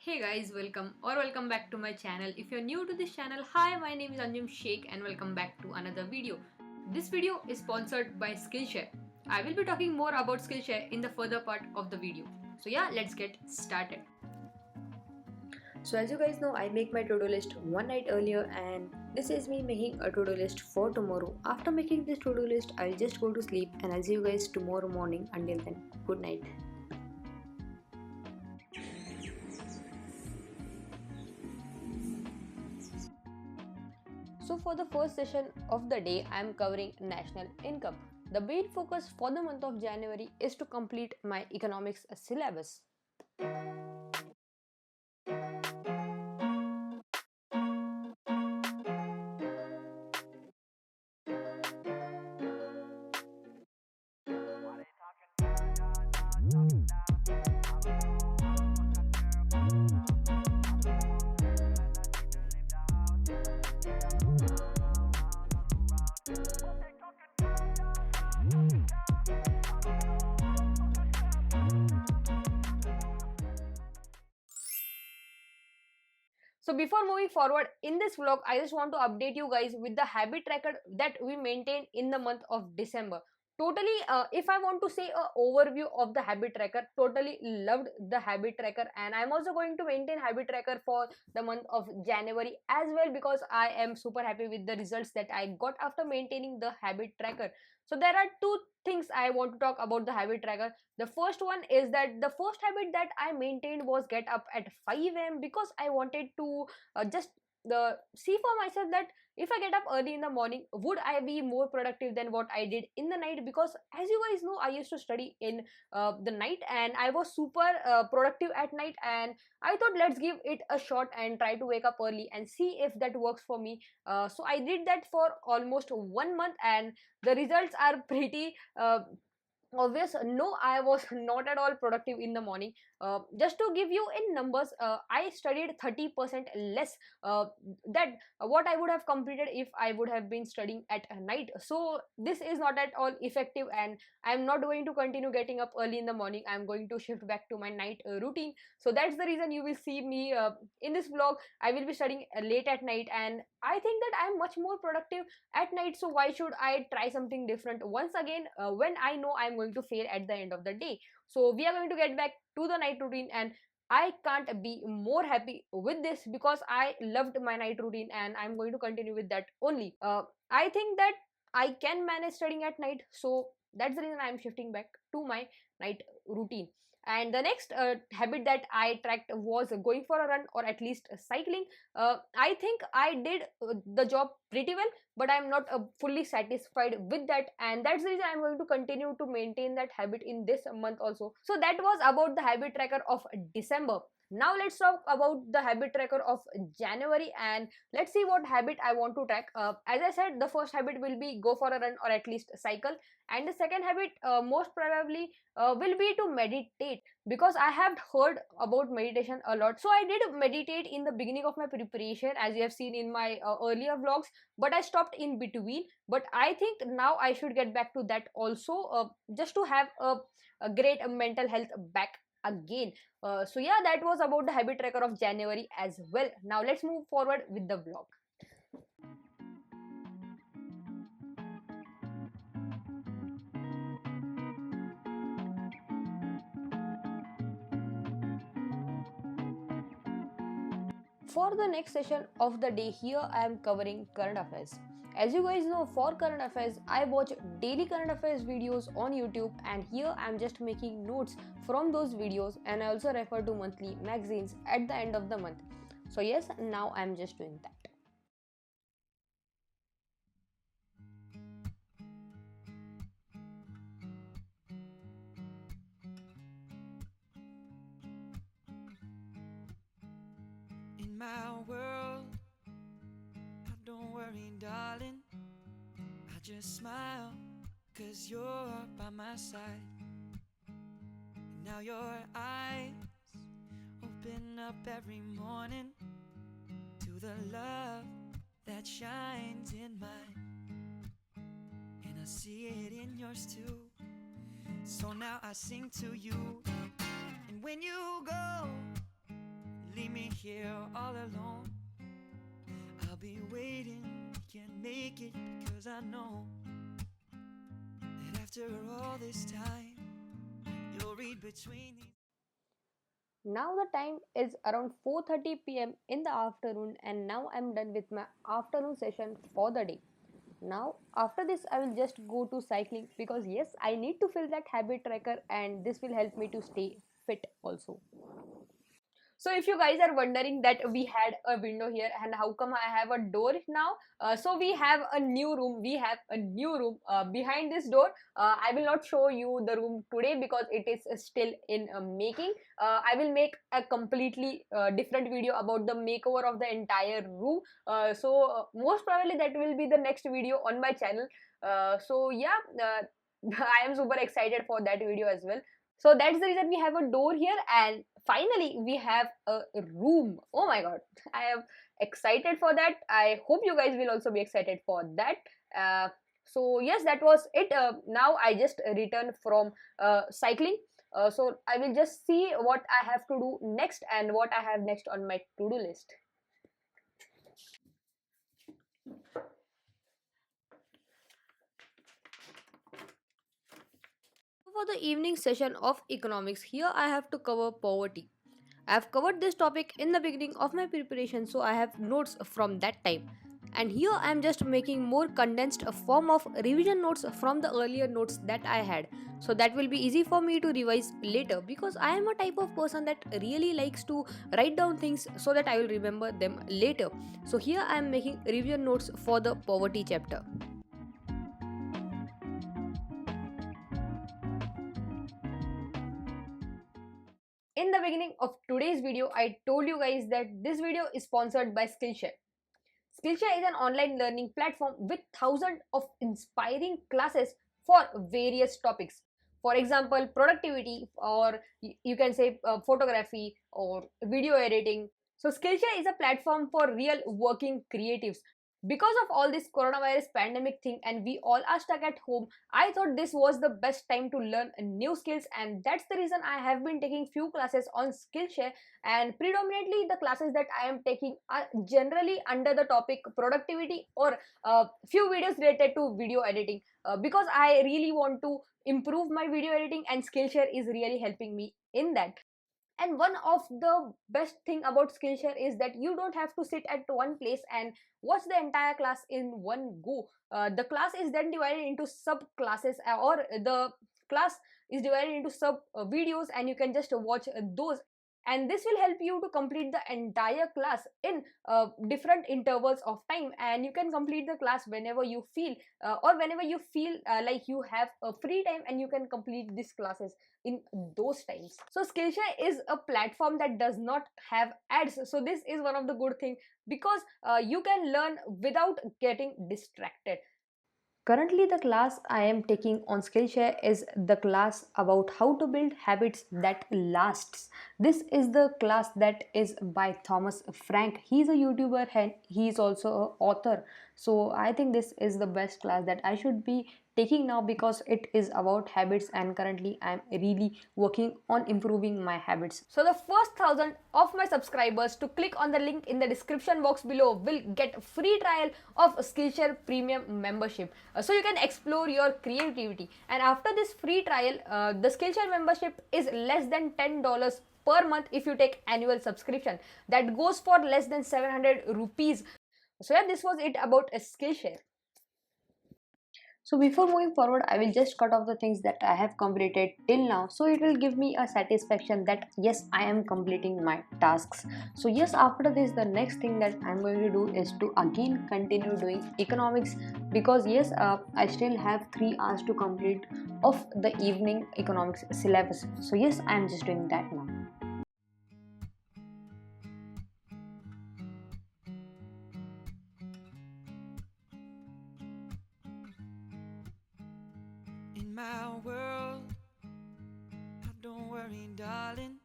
Hey guys, welcome back to my channel. If you're new to this channel, hi, my name is Anjum Sheikh and welcome back to another video. This video is sponsored by Skillshare. I will be talking more about Skillshare in the further part of the video. So yeah, let's get started. So as you guys know, I make my to-do list one night earlier, and this is me making a to-do list for tomorrow. After making this to-do list, I'll just go to sleep and I'll see you guys tomorrow morning. Until then, good night. So for the first session of the day, I am covering national income. The main focus for the month of January is to complete my economics syllabus. So before moving forward in this vlog, I just want to update you guys with the habit tracker that we maintained in the month of December. Totally, if I want to say a overview of the habit tracker, totally loved the habit tracker, and I'm also going to maintain habit tracker for the month of January as well, because I am super happy with the results that I got after maintaining the habit tracker. So there are two things I want to talk about the habit tracker. The first one is that the first habit that I maintained was get up at 5 a.m. because I wanted to just see for myself that if I get up early in the morning, would I be more productive than what I did in the night? Because as you guys know, I used to study in the night, and I was super productive at night, and I thought let's give it a shot and try to wake up early and see if that works for me. So I did that for almost 1 month, and the results are pretty obvious. No, I was not at all productive in the morning. Just to give you in numbers, I studied 30% less that what I would have completed if I would have been studying at night. So this is not at all effective, and I'm not going to continue getting up early in the morning. I'm going to shift back to my night routine. So that's the reason you will see me in this vlog. I will be studying late at night, and I think that I'm much more productive at night. So why should I try something different once again when I know I'm going to fail at the end of the day? So we are going to get back to the night routine, and I can't be more happy with this because I loved my night routine, and I'm going to continue with that only. I think that I can manage studying at night, so that's the reason I'm shifting back to my night routine. And the next habit that I tracked was going for a run, or at least cycling. I think I did the job pretty well, but I'm not fully satisfied with that, and that's the reason I'm going to continue to maintain that habit in this month also. So that was about the habit tracker of December. Now let's talk about the habit tracker of January, and let's see what habit I want to track. As I said, the first habit will be go for a run or at least cycle, and the second habit most probably will be to meditate, because I have heard about meditation a lot. So I did meditate in the beginning of my preparation, as you have seen in my earlier vlogs, but I stopped in between. But I think now I should get back to that also, just to have a great mental health back again. So yeah, that was about the habit tracker of January as well. Now let's move forward with the vlog. For the next session of the day, here I am covering current affairs. As you guys know, for current affairs, I watch daily current affairs videos on YouTube, and here I am just making notes from those videos, and I also refer to monthly magazines at the end of the month. So yes, now I am just doing that. In my world, don't worry, darling, I just smile, 'cause you're by my side. And now your eyes open up every morning to the love that shines in mine, and I see it in yours too. So now I sing to you, and when you go, here all alone. I'll be waiting, we can make it, because I know that after all this time, you'll read between these. Now the time is around 4:30 p.m. in the afternoon, and now I'm done with my afternoon session for the day. Now after this I will just go to cycling, because yes, I need to fill that habit tracker and this will help me to stay fit also. So if you guys are wondering that we had a window here and how come I have a door now, so we have a new room. We have a new room behind this door. I will not show you the room today because it is still in making. I will make a completely different video about the makeover of the entire room. So most probably that will be the next video on my channel. So yeah, I am super excited for that video as well. So that's the reason we have a door here, and finally we have a room. Oh my god, I am excited for that. I hope you guys will also be excited for that. So yes, that was it. Now I just returned from cycling. So I will just see what I have to do next and what I have next on my to-do list. For the evening session of economics, here I have to cover poverty. I have covered this topic in the beginning of my preparation, so I have notes from that time. And here I am just making more condensed form of revision notes from the earlier notes that I had. So that will be easy for me to revise later, because I am a type of person that really likes to write down things so that I will remember them later. So here I am making revision notes for the poverty chapter. In the beginning of today's video, I told you guys that this video is sponsored by Skillshare. Skillshare is an online learning platform with thousands of inspiring classes for various topics. For example, productivity, or you can say photography or video editing. So Skillshare is a platform for real working creatives. Because of all this coronavirus pandemic thing and we all are stuck at home, I thought this was the best time to learn new skills, and that's the reason I have been taking few classes on Skillshare. And predominantly the classes that I am taking are generally under the topic productivity or few videos related to video editing, because I really want to improve my video editing and Skillshare is really helping me in that. And one of the best thing about Skillshare is that you don't have to sit at one place and watch the entire class in one go. The class is then divided into sub classes, or the class is divided into sub videos, and you can just watch those. And this will help you to complete the entire class in different intervals of time, and you can complete the class whenever you feel, or whenever you feel like you have a free time, and you can complete these classes in those times. So Skillshare is a platform that does not have ads, so this is one of the good things, because you can learn without getting distracted. Currently, the class I am taking on Skillshare is the class about how to build habits that lasts. This is the class that is by Thomas Frank. He's a YouTuber and he's also an author. So I think this is the best class that I should be taking now, because it is about habits, and currently I am really working on improving my habits. So the first 1,000 of my subscribers to click on the link in the description box below will get free trial of Skillshare premium membership, so you can explore your creativity. And after this free trial, the Skillshare membership is less than $10 per month if you take annual subscription. That goes for less than 700 rupees. So yeah, this was it about Skillshare. So before moving forward, I will just cut off the things that I have completed till now, so it will give me a satisfaction that yes, I am completing my tasks. So yes, after this, the next thing that I'm going to do is to again continue doing economics, because yes, I still have 3 hours to complete of the evening economics syllabus. So yes, I'm just doing that now. In my world, don't worry, darling,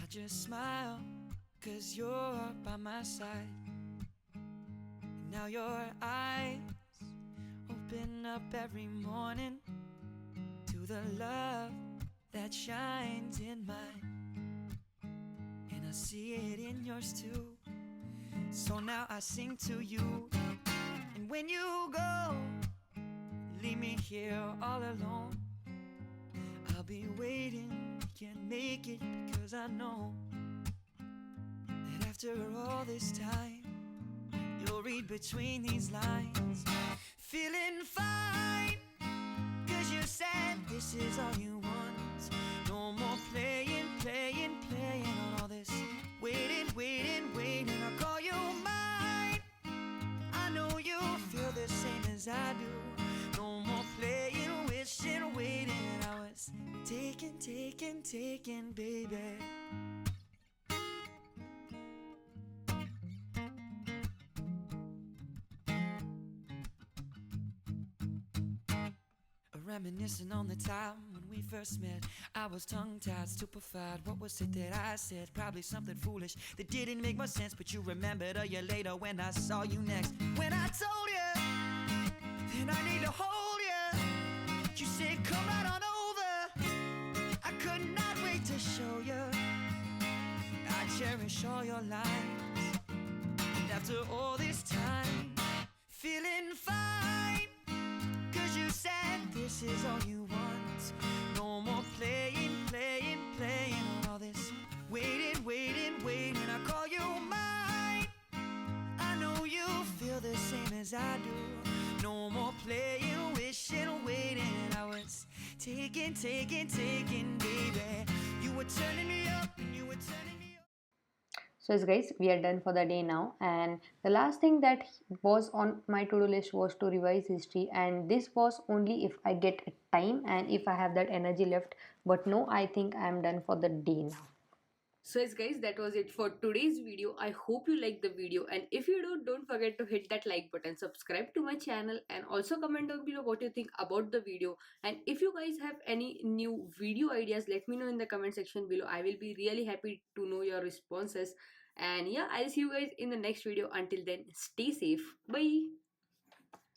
I just smile, 'cause you're by my side. And now your eyes open up every morning to the love that shines in mine. And I see it in yours too. So now I sing to you. And when you go, leave me here all alone. I'll be waiting, can't make it, because I know that after all this time, you'll read between these lines. Feeling fine, cause you said this is all you want. No more playing, playing, playing on all this. Waiting, waiting, waiting, I'll call you mine. I know you feel the same as I do. No more playing, wishing, waiting. I was taken, taken, taken, baby. Reminiscing on the time when we first met. I was tongue-tied, stupefied. What was it that I said? Probably something foolish that didn't make much sense. But you remembered a year later when I saw you next. When I told you, then I need to hold you. You said come right on over. I could not wait to show you. I cherish all your lines. And after all this time, feeling fine, cause you said this is all you want. No more playing, playing, playing on all this. Waiting, waiting, waiting, I call you mine. I know you feel the same as I do. No more playing, wishing, waiting. I was taking, taking, taking, baby. You were turning me up and you were turning me up. So yes guys, we are done for the day now, and the last thing that was on my to-do list was to revise history, and this was only if I get time and if I have that energy left. But no, I think I am done for the day now. So yes guys, that was it for today's video. I hope you liked the video, and if you do, don't forget to hit that like button, subscribe to my channel, and also comment down below what you think about the video. And if you guys have any new video ideas, let me know in the comment section below. I will be really happy to know your responses. And yeah, I'll see you guys in the next video. Until then, stay safe. Bye.